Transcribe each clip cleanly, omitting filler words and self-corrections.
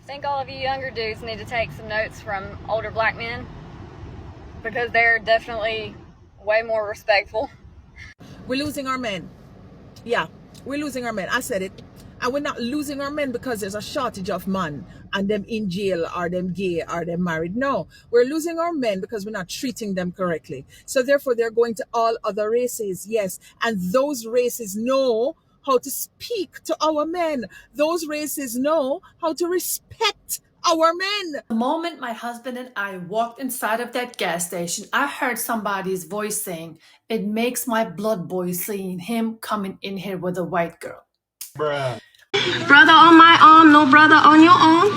think all of you younger dudes need to take some notes from older black men, because they're definitely way more respectful. We're losing our men. Yeah, we're losing our men. I said it. And we're not losing our men because there's a shortage of men and them in jail or them gay or them married. No, we're losing our men because we're not treating them correctly. So therefore they're going to all other races. Yes. And those races know how to speak to our men. Those races know how to respect our men. The moment my husband and I walked inside of that gas station, I heard somebody's voice saying, "It makes my blood boil seeing him coming in here with a white girl." Bruh. Brother on my arm, no brother on your arm.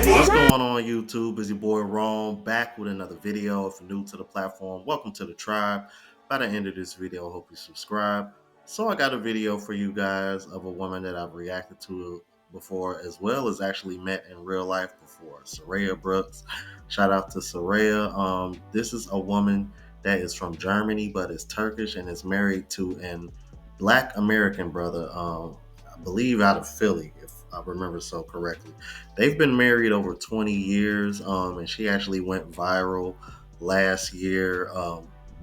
What's going on YouTube? It's your boy Rome back with another video. If you're new to the platform, welcome to the tribe. By the end of this video, I hope you subscribe. So I got a video for you guys of a woman that I've reacted to before, as well as actually met in real life before, Serea Brooks. Shout out to Serea. This is a woman that is from Germany but is Turkish and is married to an Black American brother, I believe out of Philly, if I remember so correctly. They've been married over 20 years, and she actually went viral last year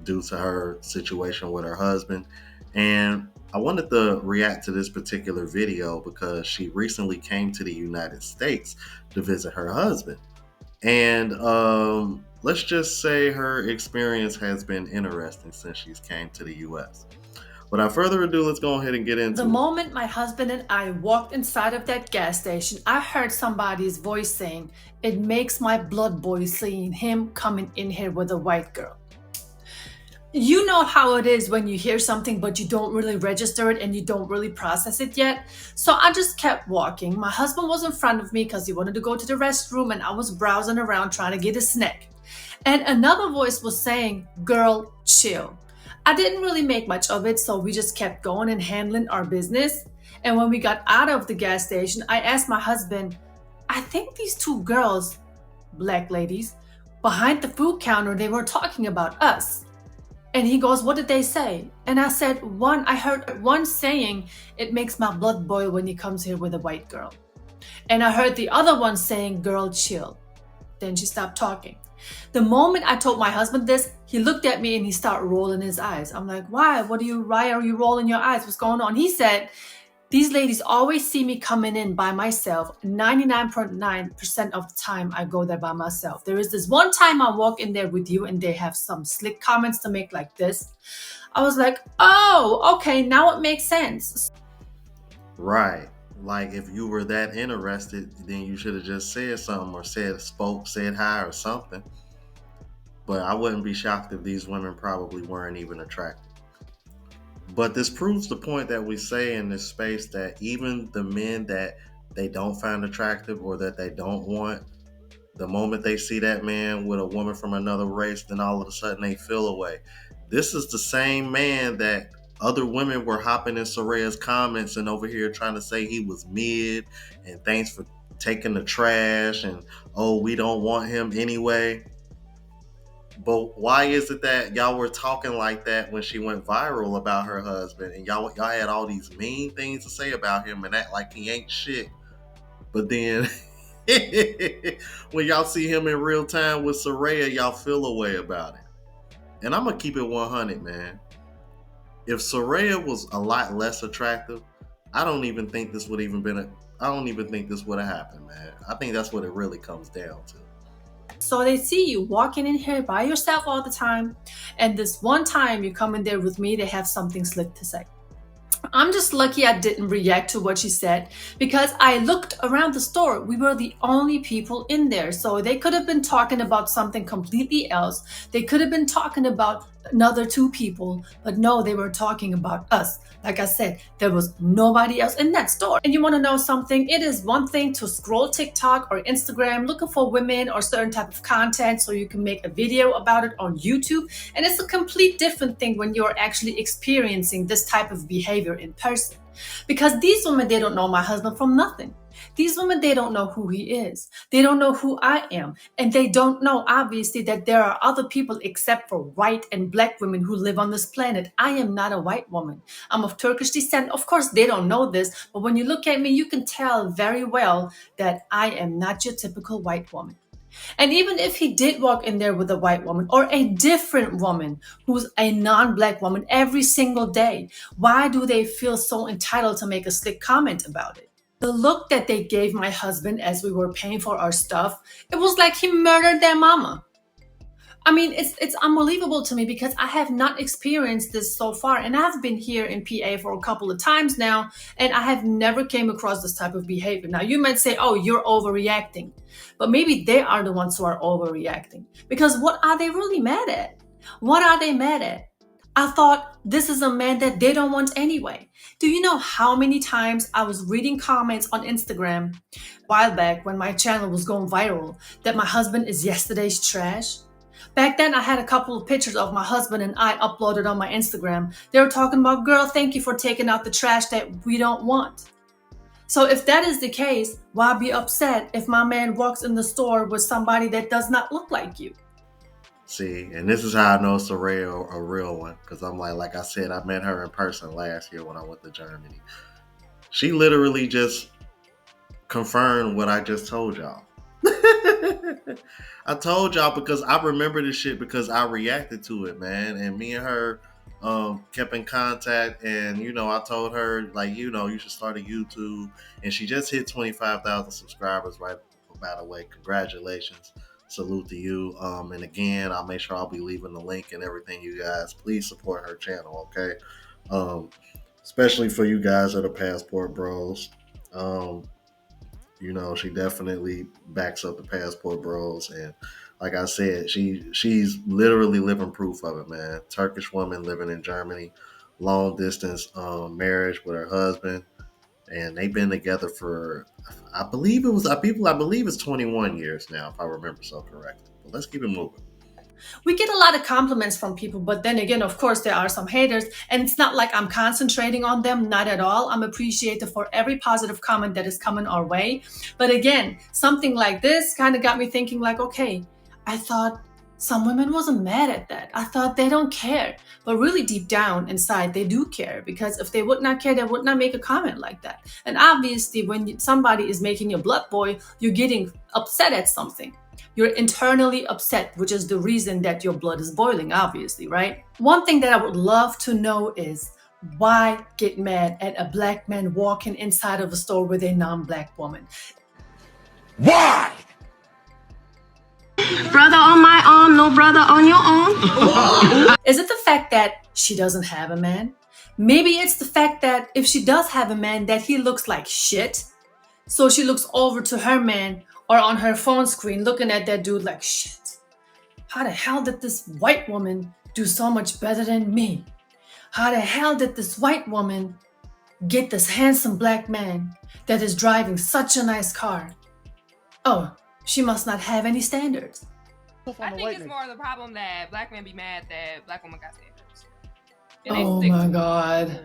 due to her situation with her husband. And I wanted to react to this particular video because she recently came to the United States to visit her husband. And let's just say her experience has been interesting since she's came to the U.S. Without further ado, let's go ahead and get into it. The moment my husband and I walked inside of that gas station, I heard somebody's voice saying, "It makes my blood boil seeing him coming in here with a white girl." You know how it is when you hear something but you don't really register it and you don't really process it yet. So I just kept walking. My husband was in front of me because he wanted to go to the restroom, and I was browsing around trying to get a snack. And another voice was saying, "Girl, chill." I didn't really make much of it, so we just kept going and handling our business. And when we got out of the gas station, I asked my husband, "I think these two girls, black ladies, behind the food counter, they were talking about us." And he goes, "What did they say?" And I said, I heard one saying, "It makes my blood boil when he comes here with a white girl." And I heard the other one saying, "Girl, chill." Then she stopped talking. The moment I told my husband this, he looked at me and he started rolling his eyes. I'm like, "Why? Why are you rolling your eyes? What's going on?" He said, "These ladies always see me coming in by myself. 99.9% of the time I go there by myself. There is this one time I walk in there with you and they have some slick comments to make like this." I was like, "Oh, okay, now it makes sense." Right. Like, if you were that interested, then you should have just said something or said hi or something. But I wouldn't be shocked if these women probably weren't even attractive. But this proves the point that we say in this space, that even the men that they don't find attractive or that they don't want, the moment they see that man with a woman from another race, then all of a sudden they feel away. This is the same man that other women were hopping in Serea's comments and over here trying to say he was mid and thanks for taking the trash and, "Oh, we don't want him anyway." But why is it that y'all were talking like that when she went viral about her husband, and y'all had all these mean things to say about him and act like he ain't shit? But then when y'all see him in real time with Serea, y'all feel a way about it. And I'm gonna keep it 100, man. If Serea was a lot less attractive, I don't even think this would have happened, man. I think that's what it really comes down to. So they see you walking in here by yourself all the time, and this one time you come in there with me, they have something slick to say. I'm just lucky I didn't react to what she said, because I looked around the store. We were the only people in there. So they could have been talking about something completely else. They could have been talking about another two people, but no, they were talking about us. Like I said, there was nobody else in that store. And you want to know something? It is one thing to scroll TikTok or Instagram looking for women or certain type of content so you can make a video about it on YouTube. And it's a complete different thing when you're actually experiencing this type of behavior in person. Because these women, they don't know my husband from nothing. These women, they don't know who he is. They don't know who I am. And they don't know, obviously, that there are other people except for white and black women who live on this planet. I am not a white woman. I'm of Turkish descent. Of course, they don't know this. But when you look at me, you can tell very well that I am not your typical white woman. And even if he did walk in there with a white woman or a different woman who's a non-black woman every single day, why do they feel so entitled to make a slick comment about it? The look that they gave my husband as we were paying for our stuff, it was like he murdered their mama. I mean, it's unbelievable to me because I have not experienced this so far. And I've been here in PA for a couple of times now, and I have never came across this type of behavior. Now, you might say, oh, you're overreacting. But maybe they are the ones who are overreacting. Because what are they really mad at? What are they mad at? I thought this is a man that they don't want anyway. Do you know how many times I was reading comments on Instagram a while back when my channel was going viral that my husband is yesterday's trash? Back then, I had a couple of pictures of my husband and I uploaded on my Instagram. They were talking about, girl, thank you for taking out the trash that we don't want. So if that is the case, why be upset if my man walks in the store with somebody that does not look like you? See, and this is how I know Serea a real one, because I'm like I said, I met her in person last year when I went to Germany. She literally just confirmed what I just told y'all. I told y'all because I remember this shit because I reacted to it, man. And me and her kept in contact, and I told her you should start a YouTube, and she just hit 25,000 subscribers. Right, by the way, congratulations, salute to you. And again, I'll make sure I'll be leaving the link and everything. You guys, please support her channel, okay? Especially for you guys that are Passport Bros. She definitely backs up the Passport Bros, and like I said, she's literally living proof of it, man. Turkish woman living in Germany, long distance marriage with her husband, and they've been together for I believe it's 21 years now, if I remember so correctly. But let's keep it moving. We get a lot of compliments from people, but then again, of course, there are some haters, and it's not like I'm concentrating on them, not at all. I'm appreciative for every positive comment that is coming our way. But again, something like this kind of got me thinking like, okay, I thought some women wasn't mad at that. I thought they don't care. But really deep down inside, they do care, because if they would not care, they would not make a comment like that. And obviously, when somebody is making your blood boil, you're getting upset at something. You're internally upset, which is the reason that your blood is boiling, obviously, right? One thing that I would love to know is, why get mad at a black man walking inside of a store with a non-black woman? Why? Brother on my arm, no brother on your own. Is it the fact that she doesn't have a man? Maybe it's the fact that if she does have a man, that he looks like shit. So she looks over to her man or on her phone screen looking at that dude like, shit, how the hell did this white woman do so much better than me? How the hell did this white woman get this handsome black man that is driving such a nice car? Oh, she must not have any standards. I think it's more of the problem that black men be mad that black women got standards. And they Oh stick my to it. God.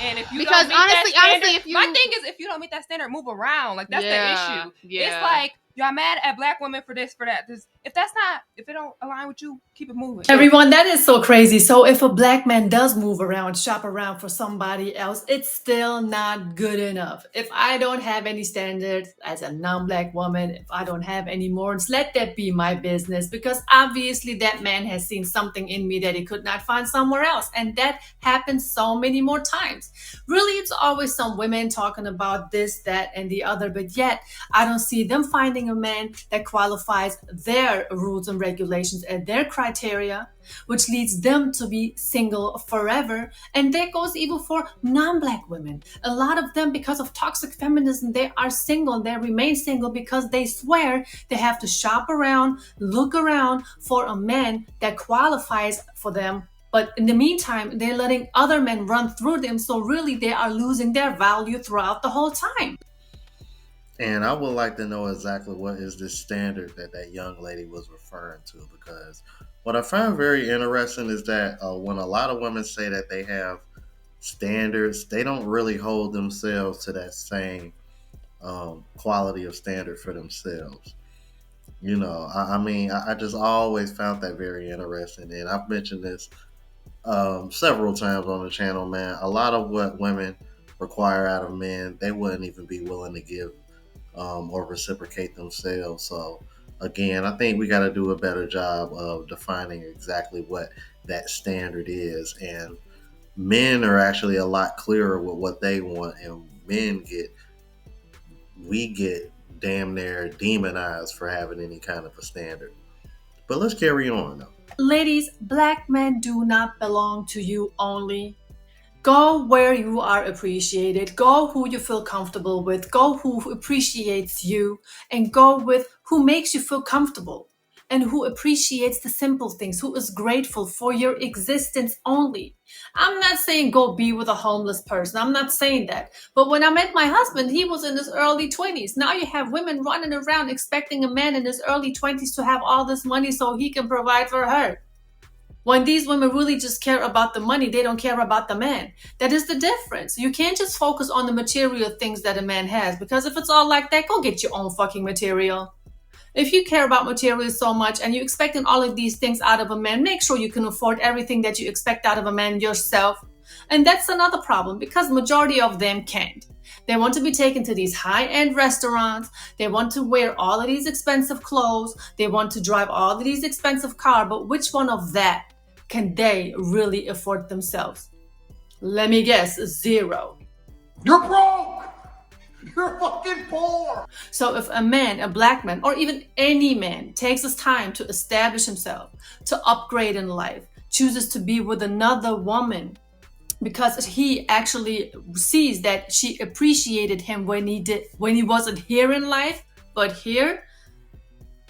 And if you Because don't meet that standard, honestly, if you my thing is, if you don't meet that standard, move around. Like, that's the issue. Yeah. It's like y'all mad at black women for this, for that. If it don't align with you, keep it moving. Everyone, that is so crazy. So if a black man does move around, shop around for somebody else, it's still not good enough. If I don't have any standards as a non-black woman, if I don't have any morals, let that be my business, because obviously that man has seen something in me that he could not find somewhere else. And that happens so many more times. Really, it's always some women talking about this, that, and the other, but yet I don't see them finding a man that qualifies their rules and regulations and their criteria, which leads them to be single forever. And that goes even for non-black women. A lot of them, because of toxic feminism, they are single. They remain single because they swear they have to shop around, look around for a man that qualifies for them. But in the meantime, they're letting other men run through them. So really, they are losing their value throughout the whole time. And I would like to know exactly what is this standard that young lady was referring to, because what I find very interesting is that when a lot of women say that they have standards, they don't really hold themselves to that same quality of standard for themselves. You know, I mean, I just always found that very interesting, and I've mentioned this several times on the channel, man. A lot of what women require out of men, they wouldn't even be willing to give or reciprocate themselves. So, again, I think we got to do a better job of defining exactly what that standard is. And men are actually a lot clearer with what they want, and we get damn near demonized for having any kind of a standard. But let's carry on, though. Ladies, black men do not belong to you only. Go where you are appreciated. Go who you feel comfortable with. Go who appreciates you. And go with who makes you feel comfortable and who appreciates the simple things, who is grateful for your existence only. I'm not saying go be with a homeless person. I'm not saying that. But when I met my husband, he was in his early 20s. Now you have women running around expecting a man in his early 20s to have all this money so he can provide for her. When these women really just care about the money, they don't care about the man. That is the difference. You can't just focus on the material things that a man has, because if it's all like that, go get your own fucking material. If you care about material so much and you're expecting all of these things out of a man, make sure you can afford everything that you expect out of a man yourself. And that's another problem, because majority of them can't. They want to be taken to these high-end restaurants. They want to wear all of these expensive clothes. They want to drive all of these expensive cars. But which one of that can they really afford themselves? Let me guess, zero. You're broke! You're fucking poor! So if a man, a black man, or even any man takes his time to establish himself, to upgrade in life, chooses to be with another woman because he actually sees that she appreciated him when he wasn't here in life, but here,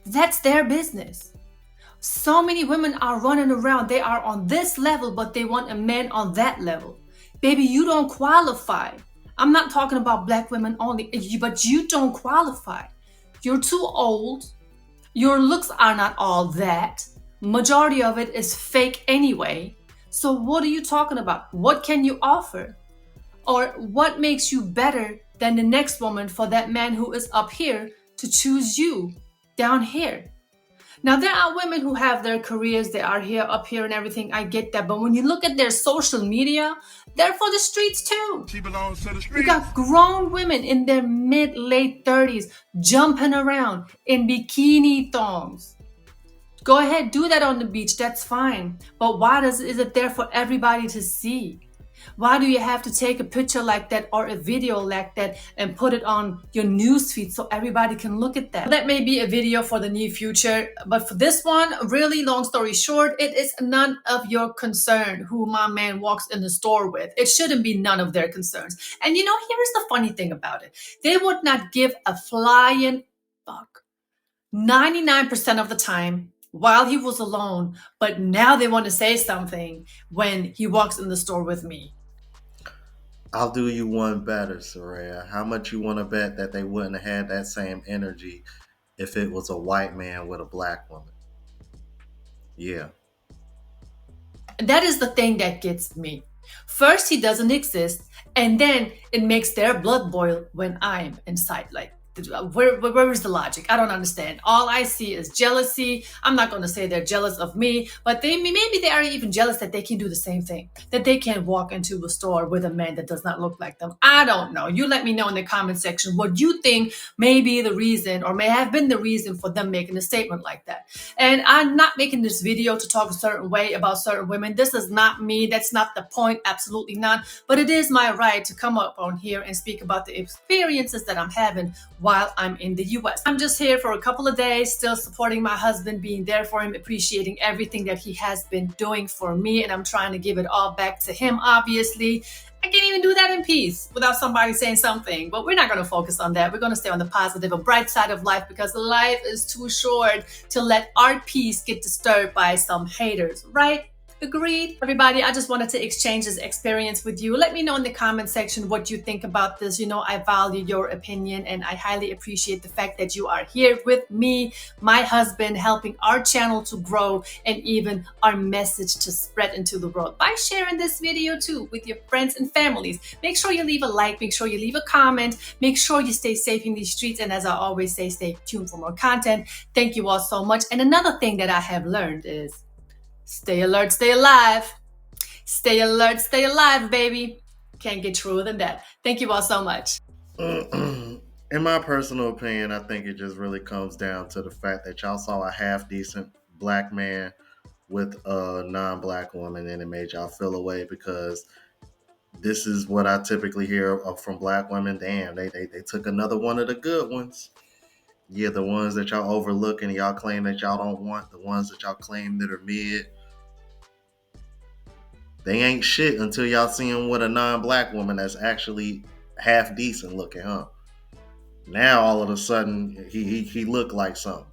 that's their business. So many women are running around. They are on this level, but they want a man on that level. Baby, you don't qualify. I'm not talking about black women only, but you don't qualify. You're too old. Your looks are not all that. Majority of it is fake anyway. So what are you talking about? What can you offer? Or what makes you better than the next woman for that man who is up here to choose you down here? Now, there are women who have their careers, they are here, up here and everything, I get that. But when you look at their social media, they're for the streets too. She belongs to the streets. You got grown women in their mid-late 30s jumping around in bikini thongs. Go ahead, do that on the beach, that's fine. But why is it there for everybody to see? Why do you have to take a picture like that or a video like that and put it on your newsfeed so everybody can look at that? That may be a video for the near future, but for this one, really long story short, it is none of your concern who my man walks in the store with. It shouldn't be none of their concerns. And you know, here's the funny thing about it. They would not give a flying fuck 99% of the time while he was alone, but now they want to say something when he walks in the store with me. I'll do you one better, Serea. How much you want to bet that they wouldn't have had that same energy if it was a white man with a black woman? Yeah. That is the thing that gets me. First, he doesn't exist, and then it makes their blood boil when I'm in sight. Like, where is the logic? I don't understand. All I see is jealousy. I'm not going to say they're jealous of me, but maybe they are even jealous that they can do the same thing, that they can walk into a store with a man that does not look like them. I don't know. You let me know in the comment section what you think may be the reason or may have been the reason for them making a statement like that. And I'm not making this video to talk a certain way about certain women. This is not me. That's not the point. Absolutely not. But it is my right to come up on here and speak about the experiences that I'm having while I'm in the US. I'm just here for a couple of days, still supporting my husband, being there for him, appreciating everything that he has been doing for me, and I'm trying to give it all back to him, obviously. I can't even do that in peace without somebody saying something, but we're not going to focus on that. We're going to stay on the positive, a bright side of life, because life is too short to let our peace get disturbed by some haters, right? Agreed. Everybody, I just wanted to exchange this experience with you. Let me know in the comment section what you think about this. You know, I value your opinion and I highly appreciate the fact that you are here with me, my husband, helping our channel to grow and even our message to spread into the world by sharing this video too with your friends and families. Make sure you leave a like, make sure you leave a comment, make sure you stay safe in these streets. And as I always say, stay tuned for more content. Thank you all so much. And another thing that I have learned is stay alert, stay alive. Stay alert, stay alive, baby. Can't get truer than that. Thank you all so much. In my personal opinion, I think it just really comes down to the fact that y'all saw a half decent black man with a non-black woman and it made y'all feel away because this is what I typically hear from black women. Damn, they took another one of the good ones. Yeah, the ones that y'all overlook and y'all claim that y'all don't want, the ones that y'all claim that are mid. They ain't shit until y'all see them with a non-black woman that's actually half decent looking, huh? Now all of a sudden he looked like something.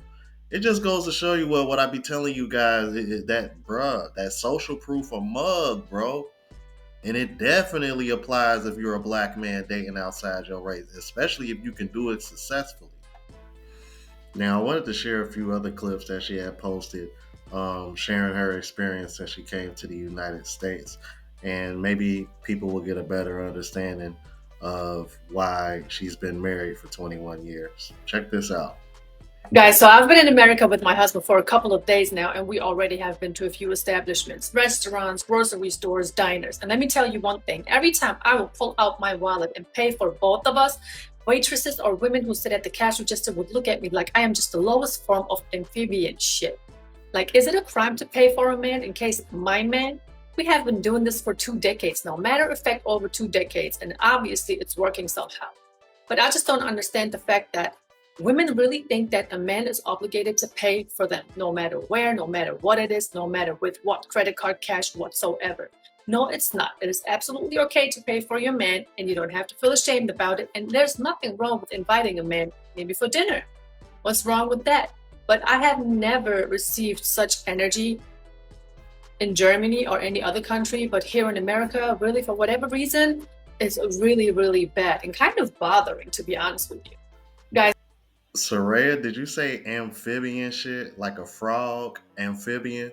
It just goes to show you what I be telling you guys is that, bruh, that social proof a mug, bro. And it definitely applies if you're a black man dating outside your race, especially if you can do it successfully. Now, I wanted to share a few other clips that she had posted, sharing her experience since she came to the United States. And maybe people will get a better understanding of why she's been married for 21 years. Check this out. Guys, so I've been in America with my husband for a couple of days now, and we already have been to a few establishments, restaurants, grocery stores, diners. And let me tell you one thing. Every time I will pull out my wallet and pay for both of us, waitresses or women who sit at the cash register would look at me like I am just the lowest form of amphibian shit. Like, is it a crime to pay for a man in case my man? We have been doing this for 2 decades now. Matter of fact, over 2 decades. And obviously it's working somehow. But I just don't understand the fact that women really think that a man is obligated to pay for them, no matter where, no matter what it is, no matter with what credit card, cash, whatsoever. No, it's not. It is absolutely okay to pay for your man, and you don't have to feel ashamed about it. And there's nothing wrong with inviting a man, maybe for dinner. What's wrong with that? But I have never received such energy in Germany or any other country, but here in America, really, for whatever reason, it's really, really bad and kind of bothering, to be honest with you. Guys. Serea, did you say amphibian shit? Like a frog? Amphibian?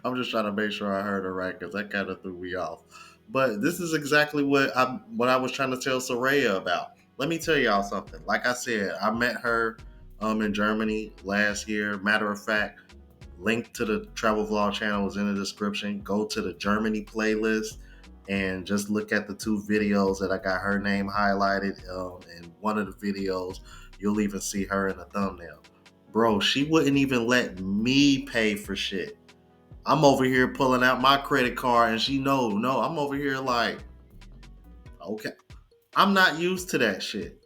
I'm just trying to make sure I heard it right because that kind of threw me off. But this is exactly what I was trying to tell Serea about. Let me tell y'all something. Like I said, I met her in Germany last year. Matter of fact, link to the travel vlog channel is in the description. Go to the Germany playlist and just look at the 2 videos that I got her name highlighted. In one of the videos, you'll even see her in the thumbnail. Bro, she wouldn't even let me pay for shit. I'm over here pulling out my credit card and she no, I'm over here like, okay. I'm not used to that shit.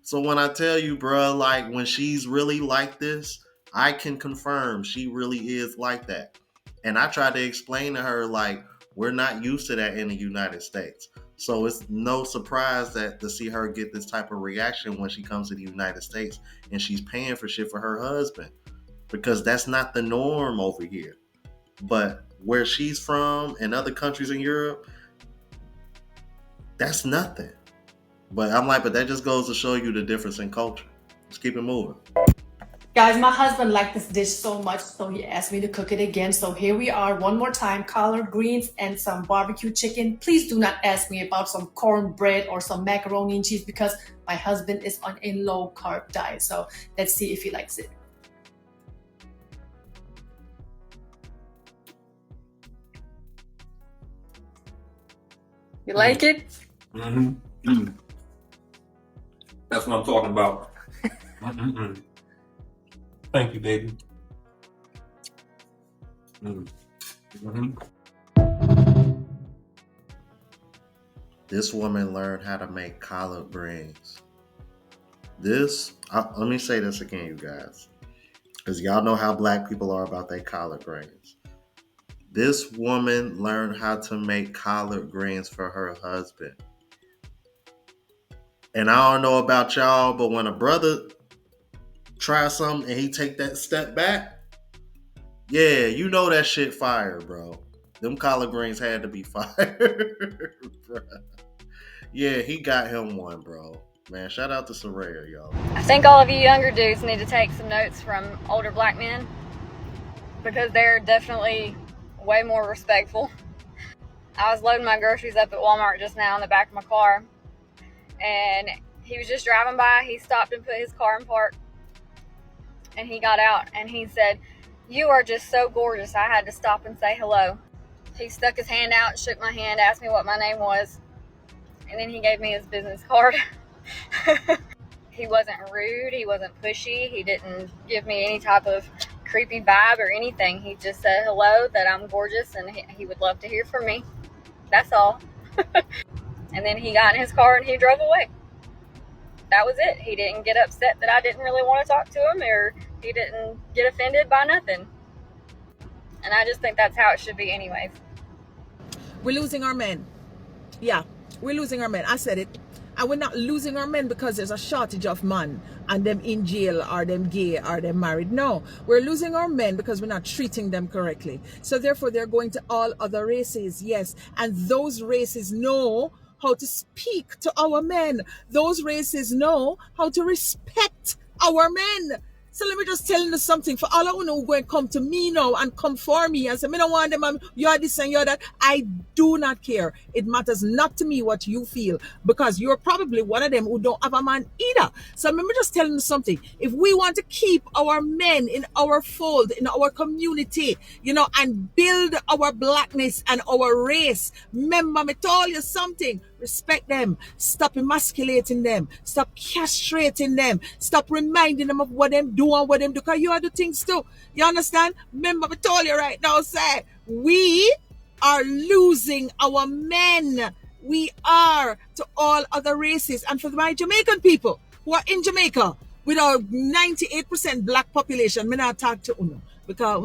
So when I tell you, bro, like when she's really like this, I can confirm she really is like that. And I tried to explain to her, like, we're not used to that in the United States. So it's no surprise that to see her get this type of reaction when she comes to the United States and she's paying for shit for her husband. Because that's not the norm over here. But where she's from and other countries in Europe, that's nothing. But I'm like, but that just goes to show you the difference in culture. Let's keep it moving. Guys, my husband liked this dish so much, so he asked me to cook it again. So here we are, one more time, collard greens and some barbecue chicken. Please do not ask me about some cornbread or some macaroni and cheese because my husband is on a low-carb diet. So let's see if he likes it. You like it? Mm-hmm. Mm-hmm. That's what I'm talking about. Thank you, baby. Mm-hmm. This woman learned how to make collard greens. Let me say this again, you guys, because y'all know how black people are about their collard greens. This woman learned how to make collard greens for her husband. And I don't know about y'all, but when a brother tries something and he take that step back, Yeah, you know that shit fire, bro. Them collard greens had to be fire. Bruh. Yeah, he got him one, bro. Man, shout out to Serea, y'all. I think all of you younger dudes need to take some notes from older black men because they're definitely way more respectful. I was loading my groceries up at Walmart just now in the back of my car, and he was just driving by. He stopped and put his car in park, and he got out and he said, "You are just so gorgeous. I had to stop and say hello." He stuck his hand out, shook my hand, asked me what my name was, and then he gave me his business card. He wasn't rude, he wasn't pushy, he didn't give me any type of creepy vibe or anything. He just said hello, that I'm gorgeous, and he would love to hear from me. That's all. And then he got in his car and he drove away. That was it. He didn't get upset that I didn't really want to talk to him, or he didn't get offended by nothing. And I just think that's how it should be anyways. We're losing our men. Yeah, we're losing our men. I said it. And we're not losing our men because there's a shortage of men and them in jail or them gay or them married. No, we're losing our men because we're not treating them correctly. So therefore they're going to all other races. Yes. And those races know how to speak to our men. Those races know how to respect our men. So let me just tell you something. For all of you who go and come to me now and come for me and say, "Me don't want them, you're this and you're that." I do not care. It matters not to me what you feel, because you're probably one of them who don't have a man either. So let me just tell you something. If we want to keep our men in our fold, in our community, and build our blackness and our race, remember me told you something. Respect them. Stop emasculating them. Stop castrating them. Stop reminding them of what them do and what them do. Because you are the things too. You understand? Remember, I told you right now, say, we are losing our men. We are to all other races. And for my Jamaican people who are in Jamaica, with our 98% black population, me not talk to Uno. Because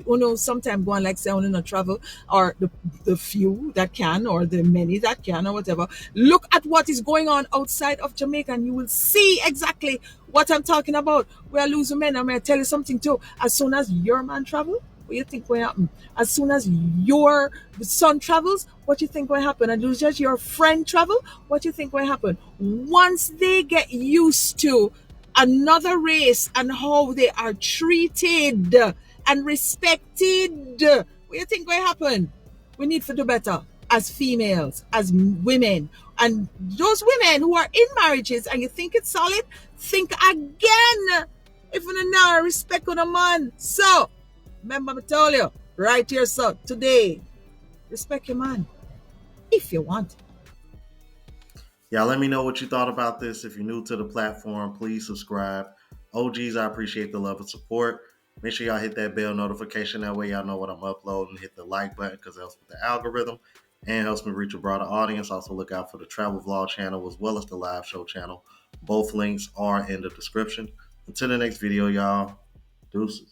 Uno sometimes go on like say Uno not travel, or the few that can, or the many that can, or whatever. Look at what is going on outside of Jamaica and you will see exactly what I'm talking about. We are losing men. I'm going to tell you something too. As soon as your man travel, what you think will happen? As soon as your son travels, what you think will happen? And just your friend travel, what you think will happen? Once they get used to another race and how they are treated and respected, what you think will happen? We need to do better as females, as women. And those women who are in marriages and you think it's solid, think again. If you not respect on a man. So, remember I told you, right here, so today, respect your man if you want. Y'all let me know what you thought about this. If you're new to the platform, please subscribe. OGs, I appreciate the love and support. Make sure y'all hit that bell notification. That way y'all know what I'm uploading. Hit the like button because it helps with the algorithm and helps me reach a broader audience. Also look out for the travel vlog channel as well as the live show channel. Both links are in the description. Until the next video, y'all. Deuces.